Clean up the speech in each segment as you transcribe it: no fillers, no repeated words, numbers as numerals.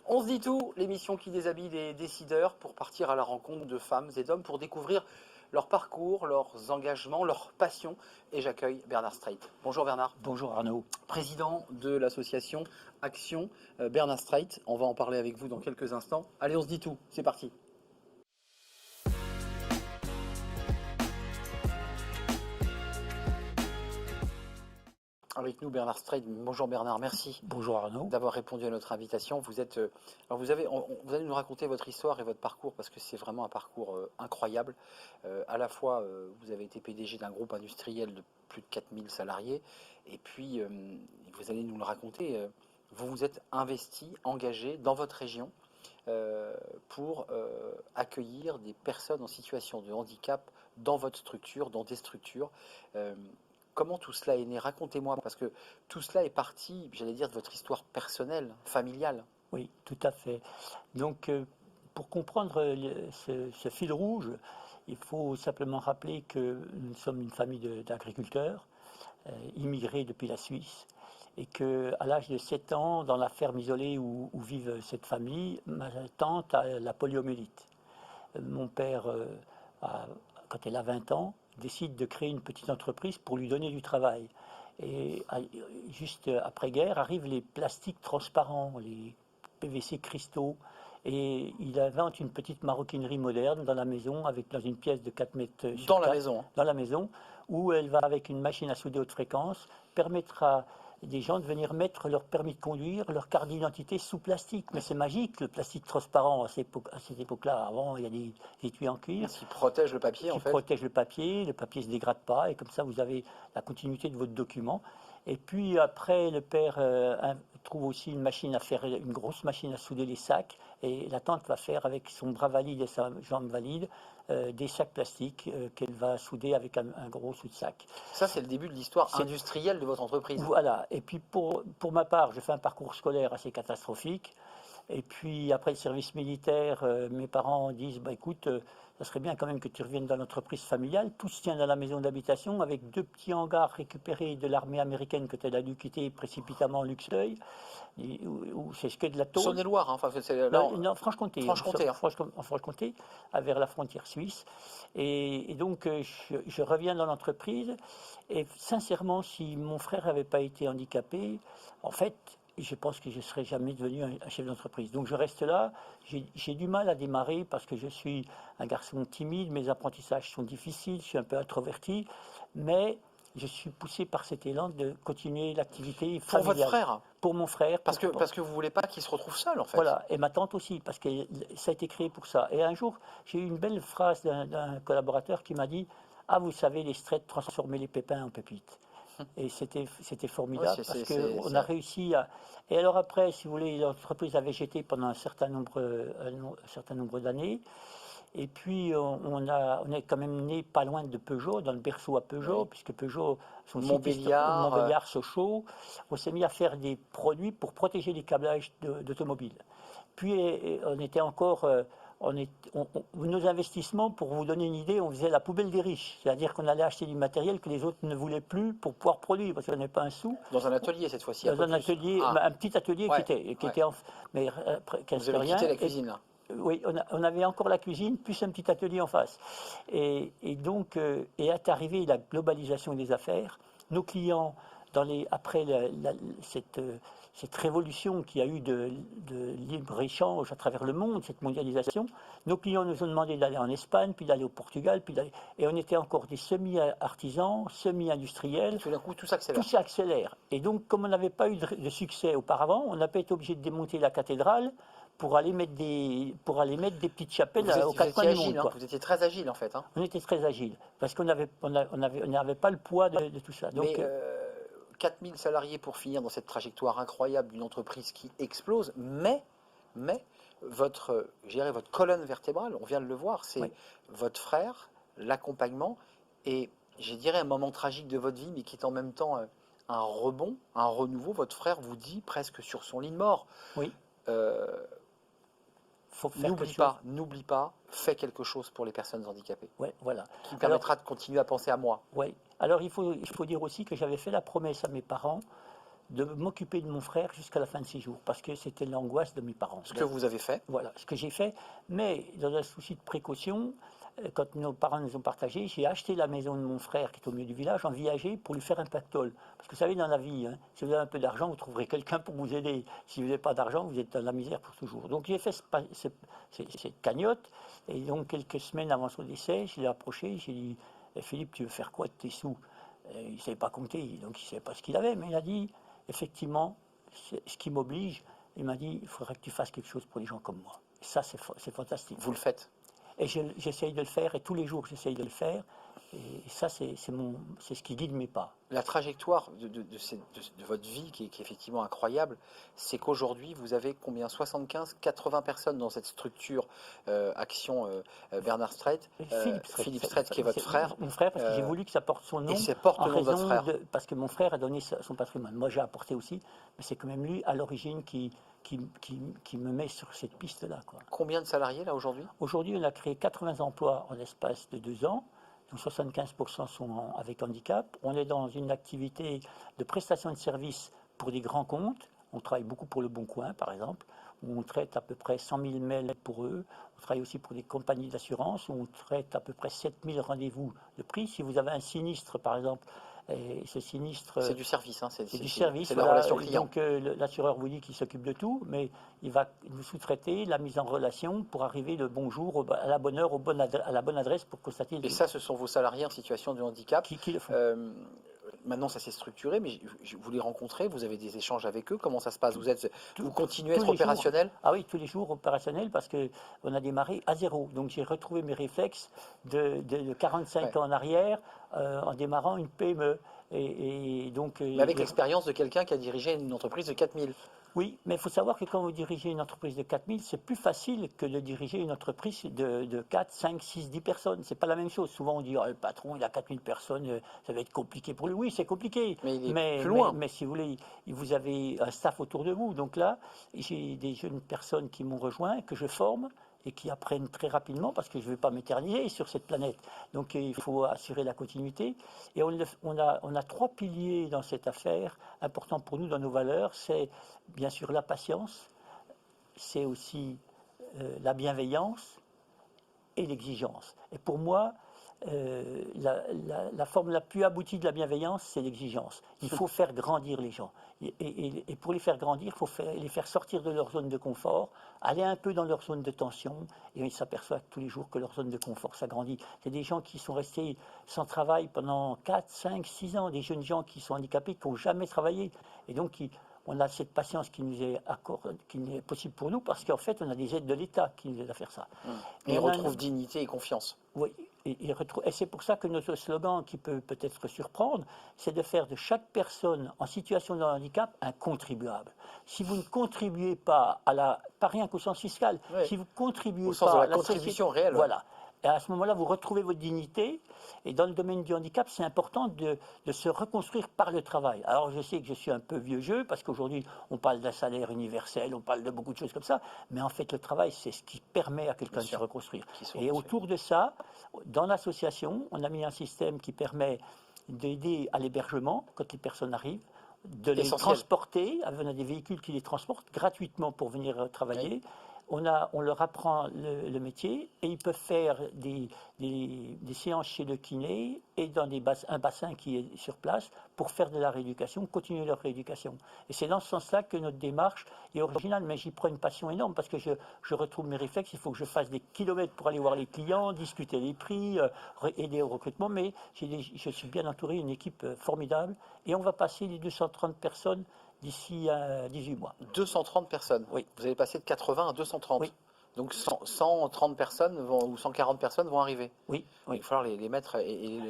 On se dit tout, l'émission qui déshabille les décideurs pour partir à la rencontre de femmes et d'hommes pour découvrir leur parcours, leurs engagements, leurs passions. Et j'accueille Bernard Streit. Bonjour Bernard. Bonjour Arnaud. Président de l'association Action Bernard Streit. On va en parler avec vous dans quelques instants. Allez, on se dit tout, c'est parti. Avec nous Bernard Streit. Bonjour Bernard, merci. Bonjour Arnaud. D'avoir répondu à notre invitation. Vous allez nous raconter votre histoire et votre parcours parce que c'est vraiment un parcours incroyable. À la fois, vous avez été PDG d'un groupe industriel de plus de 4000 salariés et puis vous allez nous le raconter. Vous vous êtes investi, engagé dans votre région pour accueillir des personnes en situation de handicap dans votre structure, dans des structures. Comment tout cela est né? Racontez-moi, parce que tout cela est parti, j'allais dire, de votre histoire personnelle, familiale. Oui, tout à fait. Donc, pour comprendre ce fil rouge, il faut simplement rappeler que nous sommes une famille d'agriculteurs, immigrés depuis la Suisse, et qu'à l'âge de 7 ans, dans la ferme isolée où vive cette famille, ma tante a la poliomyélite. Mon père, quand elle a 20 ans, décide de créer une petite entreprise pour lui donner du travail. Et juste après-guerre arrivent les plastiques transparents, les PVC cristaux, et il invente une petite maroquinerie moderne dans la maison, dans une pièce de 4 mètres sur Dans 4, la maison. dans la maison, où elle va, avec une machine à souder haute fréquence, permettre à des gens de venir mettre leur permis de conduire, leur carte d'identité sous plastique. Mais c'est magique, le plastique transparent à cette époque-là. Avant, il y a des étuis en cuir. Qui protège le papier, en fait. Qui protège le papier ne se dégrade pas, et comme ça, vous avez la continuité de votre document. Et puis après, le père trouve aussi une grosse machine à souder les sacs, et la tante va faire avec son bras valide et sa jambe valide des sacs plastiques qu'elle va souder avec un gros sous-de-sac. Ça, c'est le début de l'histoire industrielle de votre entreprise. Voilà. Et puis pour ma part, je fais un parcours scolaire assez catastrophique. Et puis après le service militaire, mes parents disent écoute, ça serait bien quand même que tu reviennes dans l'entreprise familiale. Tout se tient dans la maison d'habitation avec 2 petits hangars récupérés de l'armée américaine que tu as dû quitter précipitamment en Luxeuil, où c'est ce qu'est de la tôle. Saône-et-Loire, hein, non, Franche-Comté. Franche-Comté. En Franche-Comté, vers la frontière suisse. Et donc je reviens dans l'entreprise. Et sincèrement, si mon frère n'avait pas été handicapé, en fait, je pense que je ne serais jamais devenu un chef d'entreprise. Donc je reste là, j'ai du mal à démarrer parce que je suis un garçon timide, mes apprentissages sont difficiles, je suis un peu introverti, mais je suis poussé par cet élan de continuer l'activité familiale. Pour votre frère? Pour mon frère. Parce que vous ne voulez pas qu'il se retrouve seul, en fait. Voilà, et ma tante aussi, parce que ça a été créé pour ça. Et un jour, j'ai eu une belle phrase d'un collaborateur qui m'a dit « Ah, vous savez, les Straits transformer les pépins en pépites ». Et c'était formidable parce qu'on a réussi à... Et alors après, si vous voulez, l'entreprise a végété pendant un certain nombre d'années. Et puis, on est quand même né pas loin de Peugeot, dans le berceau à Peugeot, oui. Puisque Peugeot, son Montbéliard, Sochaux, on s'est mis à faire des produits pour protéger les câblages d'automobiles. Puis, on était encore... nos investissements, pour vous donner une idée, on faisait la poubelle des riches. C'est-à-dire qu'on allait acheter du matériel que les autres ne voulaient plus pour pouvoir produire, parce qu'on n'avait pas un sou. Dans un atelier, cette fois-ci. Dans un atelier, un petit atelier qui était mais vous avez quitté la cuisine, là. Oui, on avait encore la cuisine, plus un petit atelier en face. Et donc, est arrivée la globalisation des affaires. Nos clients, après cette révolution qu'il y a eu de libre-échange à travers le monde, cette mondialisation, nos clients nous ont demandé d'aller en Espagne, puis d'aller au Portugal, et on était encore des semi-artisans, semi-industriels. Tout d'un coup, tout s'accélère. Tout s'accélère. Et donc, comme on n'avait pas eu de succès auparavant, on n'a pas été obligé de démonter la cathédrale pour aller mettre des petites chapelles aux quatre coins du monde. Vous étiez très agile, en fait. Hein. On était très agile, parce qu'on n'avait pas le poids de tout ça. Donc, 4000 salariés pour finir dans cette trajectoire incroyable d'une entreprise qui explose, mais votre colonne vertébrale, on vient de le voir, c'est votre frère, l'accompagnement, et je dirais un moment tragique de votre vie, mais qui est en même temps un rebond, un renouveau. Votre frère vous dit presque sur son lit de mort. Oui. N'oublie pas, fais quelque chose pour les personnes handicapées. Ouais, voilà. Qui me permettra de continuer à penser à moi. Oui. Alors il faut dire aussi que j'avais fait la promesse à mes parents de m'occuper de mon frère jusqu'à la fin de ses jours, parce que c'était l'angoisse de mes parents. Ce que vous avez fait. Voilà, ce que j'ai fait. Mais dans un souci de précaution, quand nos parents nous ont partagé, j'ai acheté la maison de mon frère qui est au milieu du village en viager pour lui faire un pactole. Parce que vous savez, dans la vie, hein, si vous avez un peu d'argent, vous trouverez quelqu'un pour vous aider. Si vous n'avez pas d'argent, vous êtes dans la misère pour toujours. Donc j'ai fait cette cagnotte, et donc quelques semaines avant son décès, je l'ai approché, j'ai dit, Philippe, tu veux faire quoi de tes sous? Il ne savait pas compter, donc il ne savait pas ce qu'il avait, mais il a dit, effectivement, ce qui m'oblige, il m'a dit, il faudrait que tu fasses quelque chose pour les gens comme moi. Et ça, c'est fantastique. Vous le faites. Et j'essaye de le faire, et tous les jours, j'essaye de le faire. Et ça, c'est ce qui guide mes pas. La trajectoire de votre vie, qui est effectivement incroyable, c'est qu'aujourd'hui, vous avez combien? 75, 80 personnes dans cette structure Action Bernard Strait. Philippe Strait, qui est votre frère. Mon frère, parce que j'ai voulu que ça porte son nom. Et ça porte le nom de votre frère. Parce que mon frère a donné son patrimoine. Moi, j'ai apporté aussi, mais c'est quand même lui, à l'origine, qui me met sur cette piste-là. Combien de salariés, là, aujourd'hui? Aujourd'hui, on a créé 80 emplois en l'espace de 2 ans. Donc 75% sont avec handicap. On est dans une activité de prestation de services pour des grands comptes. On travaille beaucoup pour Le Bon Coin, par exemple, où on traite à peu près 100 000 mails pour eux. On travaille aussi pour des compagnies d'assurance, où on traite à peu près 7 000 rendez-vous de prix. Si vous avez un sinistre, par exemple, et ce sinistre... C'est du service, hein, c'est du service. C'est la relation client. Donc l'assureur vous dit qu'il s'occupe de tout, mais il va nous sous-traiter la mise en relation pour arriver le bon jour, à la bonne heure, à la bonne adresse pour constater... Et ça, ce sont vos salariés en situation de handicap qui le font. Maintenant, ça s'est structuré, mais vous les rencontrez, vous avez des échanges avec eux, comment ça se passe? Vous continuez à être opérationnel? Ah oui, tous les jours opérationnel, parce qu'on a démarré à zéro. Donc j'ai retrouvé mes réflexes de 45 ans en arrière, en démarrant une PME. Mais avec l'expérience de quelqu'un qui a dirigé une entreprise de 4000. Oui, mais il faut savoir que quand vous dirigez une entreprise de 4000, c'est plus facile que de diriger une entreprise de 4, 5, 6, 10 personnes. C'est pas la même chose. Souvent, on dit, oh, le patron, il a 4000 personnes, ça va être compliqué pour lui. Oui, c'est compliqué. Mais il est plus loin. Mais si vous voulez, vous avez un staff autour de vous. Donc là, j'ai des jeunes personnes qui m'ont rejoint, que je forme, et qui apprennent très rapidement, parce que je ne vais pas m'éterniser sur cette planète. Donc il faut assurer la continuité. Et on a 3 piliers dans cette affaire, importants pour nous dans nos valeurs. C'est bien sûr la patience, c'est aussi la bienveillance et l'exigence. Et pour moi, la forme la plus aboutie de la bienveillance, c'est l'exigence. Il faut faire grandir les gens. Et pour les faire grandir, il faut les faire sortir de leur zone de confort, aller un peu dans leur zone de tension, et ils s'aperçoivent tous les jours que leur zone de confort s'agrandit. C'est des gens qui sont restés sans travail pendant 4, 5, 6 ans, des jeunes gens qui sont handicapés, qui n'ont jamais travaillé. Et donc, on a cette patience qui nous est possible pour nous, parce qu'en fait, on a des aides de l'État qui nous aident à faire ça. Et ils retrouvent dignité et confiance. Oui, et c'est pour ça que notre slogan, qui peut peut-être surprendre, c'est de faire de chaque personne en situation de handicap un contribuable. Si vous ne contribuez pas pas rien qu'au sens fiscal, si vous contribuez au sens pas de à la contribution réelle. Voilà. Et à ce moment-là, vous retrouvez votre dignité. Et dans le domaine du handicap, c'est important de se reconstruire par le travail. Alors, je sais que je suis un peu vieux jeu, parce qu'aujourd'hui, on parle d'un salaire universel, on parle de beaucoup de choses comme ça. Mais en fait, le travail, c'est ce qui permet à quelqu'un de se reconstruire. Et autour de ça, dans l'association, on a mis un système qui permet d'aider à l'hébergement quand les personnes arrivent, de les transporter. On a des véhicules qui les transportent gratuitement pour venir travailler. Oui. On leur apprend le métier, et ils peuvent faire des séances chez le kiné et dans un bassin qui est sur place pour faire de la rééducation, continuer leur rééducation. Et c'est dans ce sens-là que notre démarche est originale, mais j'y prends une passion énorme, parce que je retrouve mes réflexes. Il faut que je fasse des kilomètres pour aller voir les clients, discuter les prix, aider au recrutement, mais je suis bien entouré d'une équipe formidable, et on va passer les 230 personnes d'ici à 18 mois. 230 personnes. Oui. Vous allez passer de 80 à 230. Oui. Donc 130 personnes ou 140 personnes vont arriver. Oui. Il va falloir les mettre.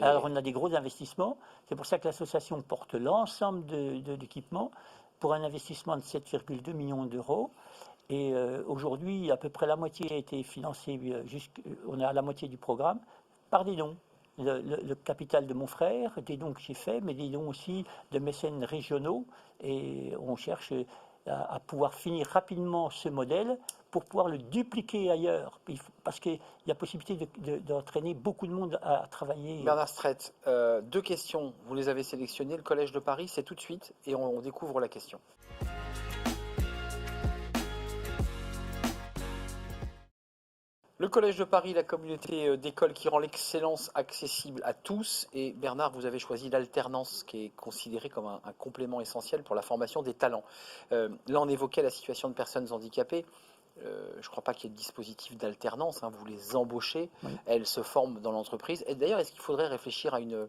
Alors on a des gros investissements. C'est pour ça que l'association porte l'ensemble de l'équipement pour un investissement de 7,2 millions d'euros. Et aujourd'hui, à peu près la moitié a été financée, on est à la moitié du programme, par des dons. Le capital de mon frère, des dons que j'ai faits, mais des dons aussi de mécènes régionaux. Et on cherche à pouvoir finir rapidement ce modèle pour pouvoir le dupliquer ailleurs. Parce qu'il y a possibilité d'entraîner beaucoup de monde à travailler. Bernard Streit, 2 questions. Vous les avez sélectionnées. Le Collège de Paris, c'est tout de suite et on découvre la question. Le Collège de Paris, la communauté d'écoles qui rend l'excellence accessible à tous. Et Bernard, vous avez choisi l'alternance qui est considérée comme un complément essentiel pour la formation des talents. Là, on évoquait la situation de personnes handicapées. Je ne crois pas qu'il y ait de dispositif d'alternance. Vous les embauchez, oui. Elles se forment dans l'entreprise. Et d'ailleurs, est-ce qu'il faudrait réfléchir à une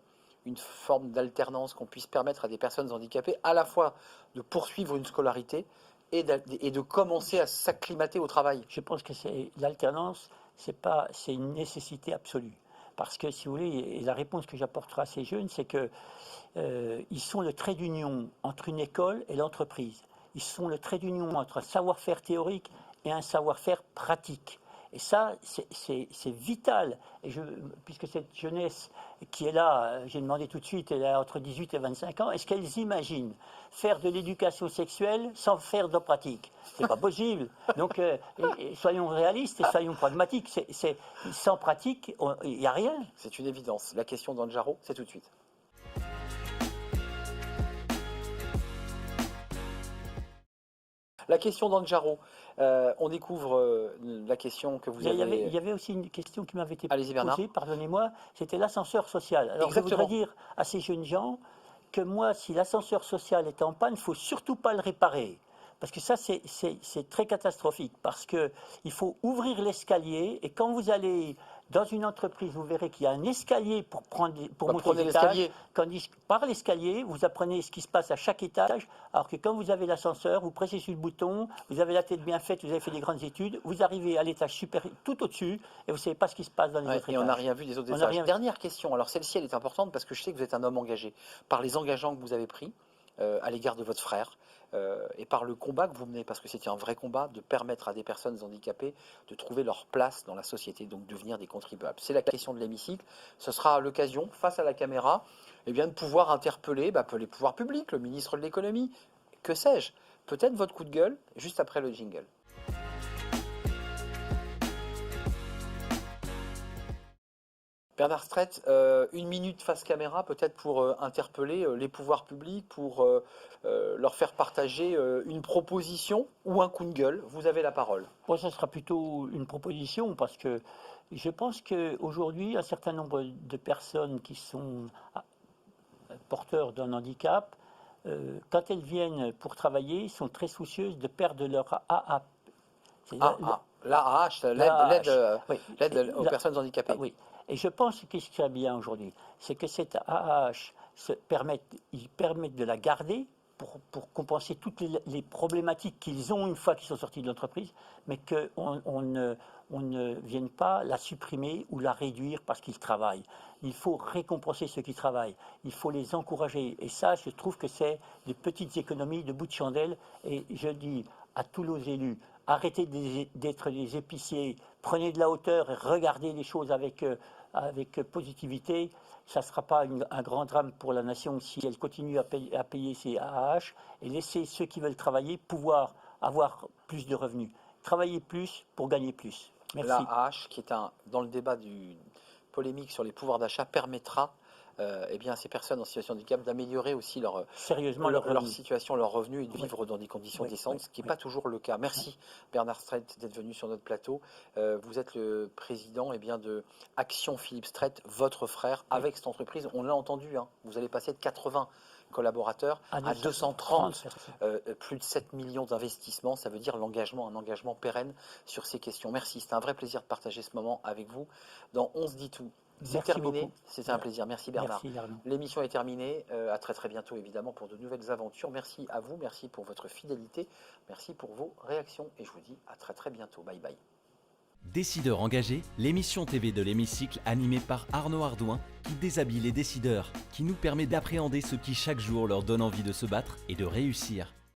forme d'alternance qu'on puisse permettre à des personnes handicapées à la fois de poursuivre une scolarité et de commencer à s'acclimater au travail? Je pense que l'alternance, c'est une nécessité absolue. Parce que, si vous voulez, et la réponse que j'apporterai à ces jeunes, c'est qu'ils sont le trait d'union entre une école et l'entreprise. Ils sont le trait d'union entre un savoir-faire théorique et un savoir-faire pratique. Et ça, c'est vital. Et puisque cette jeunesse qui est là, j'ai demandé tout de suite, elle a entre 18 et 25 ans, est-ce qu'elles imaginent faire de l'éducation sexuelle sans faire de pratique? C'est pas possible. Donc, soyons réalistes et soyons pragmatiques. Sans pratique, il n'y a rien. C'est une évidence. La question d'Anne Jarot, c'est tout de suite. La question d'Anne Jarot, on découvre la question que vous avez... Il y avait aussi une question qui m'avait été posée, pardonnez-moi, c'était l'ascenseur social. Alors exactement. Je voudrais dire à ces jeunes gens que moi, si l'ascenseur social est en panne, il ne faut surtout pas le réparer. Parce que ça, c'est très catastrophique. Parce qu'il faut ouvrir l'escalier et quand vous allez dans une entreprise, vous verrez qu'il y a un escalier pour monter les étages. Par l'escalier, vous apprenez ce qui se passe à chaque étage. Alors que quand vous avez l'ascenseur, vous pressez sur le bouton, vous avez la tête bien faite, vous avez fait des grandes études, vous arrivez à l'étage supérieur, tout au-dessus, et vous ne savez pas ce qui se passe dans les autres étages. Et on n'a rien vu des autres étages. Dernière question, alors celle-ci, elle est importante parce que je sais que vous êtes un homme engagé. Par les engagements que vous avez pris à l'égard de votre frère, et par le combat que vous menez, parce que c'était un vrai combat, de permettre à des personnes handicapées de trouver leur place dans la société, donc devenir des contribuables. C'est la question de l'hémicycle. Ce sera l'occasion, face à la caméra, de pouvoir interpeller les pouvoirs publics, le ministre de l'économie, que sais-je. Peut-être votre coup de gueule, juste après le jingle. Bernard Streit, 1 minute face caméra, peut-être pour interpeller les pouvoirs publics, pour leur faire partager une proposition ou un coup de gueule. Vous avez la parole. Moi, ça sera plutôt une proposition, parce que je pense qu'aujourd'hui, un certain nombre de personnes qui sont porteurs d'un handicap, quand elles viennent pour travailler, sont très soucieuses de perdre leur AAP. L'AAH, l'aide aux personnes handicapées. Oui. Et je pense que ce qui est bien aujourd'hui, c'est que cette AAH, ils permettent de la garder pour compenser toutes les problématiques qu'ils ont une fois qu'ils sont sortis de l'entreprise, mais qu'on ne vienne pas la supprimer ou la réduire parce qu'ils travaillent. Il faut récompenser ceux qui travaillent, il faut les encourager. Et ça, je trouve que c'est des petites économies de bout de chandelle. Et je dis à tous nos élus, arrêtez d'être des épiciers, prenez de la hauteur et regardez les choses avec positivité. Ça ne sera pas un grand drame pour la nation si elle continue à payer ses AAH et laisser ceux qui veulent travailler pouvoir avoir plus de revenus. Travailler plus pour gagner plus. Merci. L'AAH, qui est dans le débat polémique sur les pouvoirs d'achat, permettra à ces personnes en situation de handicap d'améliorer aussi leur situation, leur revenu et de vivre dans des conditions décentes, ce qui n'est pas toujours le cas. Merci Bernard Streit d'être venu sur notre plateau. Vous êtes le président de Action Philippe Streit, votre frère, avec cette entreprise. On l'a entendu, vous allez passer de 80 collaborateurs à 230, plus de 7 millions d'investissements. Ça veut dire un engagement pérenne sur ces questions. Merci, c'était un vrai plaisir de partager ce moment avec vous. Dans On se dit tout. C'est terminé, c'était un plaisir. Merci Bernard. L'émission est terminée, à très très bientôt évidemment pour de nouvelles aventures. Merci à vous, merci pour votre fidélité, merci pour vos réactions et je vous dis à très très bientôt. Bye bye. Décideurs engagés, l'émission TV de l'Hémicycle animée par Arnaud Ardouin qui déshabille les décideurs, qui nous permet d'appréhender ce qui chaque jour leur donne envie de se battre et de réussir.